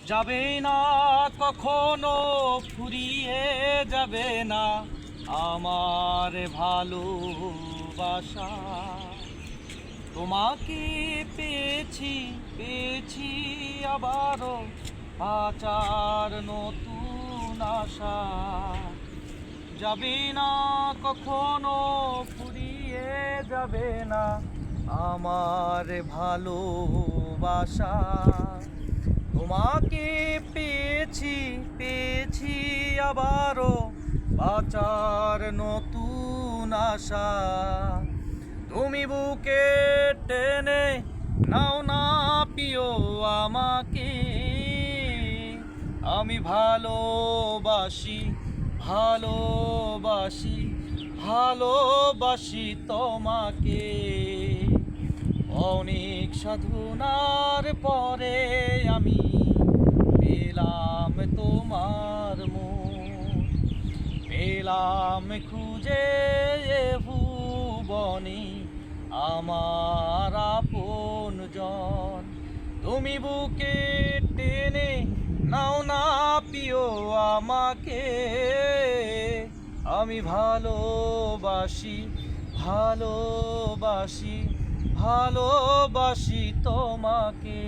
যাবে না কখনো ফুরিয়ে যাবে না আমার ভালোবাসা। তোমাকে পেয়েছি পেয়েছি আবারও বাঁচার নতুন আশা। যাবে না কখনো ফুরিয়ে যাবে না আমার ভালোবাসা। তোমাকে পেয়েছি পেয়েছি আবারও বাঁচার নতুন আশা। তুমি বুকে টেনে নাও না প্রিয় আমাকে, আমি ভালোবাসি ভালোবাসি ভালোবাসি তোমাকে। অনেক সাধনার পরে আমি পেলাম তোমার মন, পেলাম খুঁজে এ ভুবনে আমার আপনজন। তুমি বুকে টেনে নাও না প্রিয় আমাকে, আমি ভালোবাসি ভালোবাসি ভালোবাসি তোমাকে।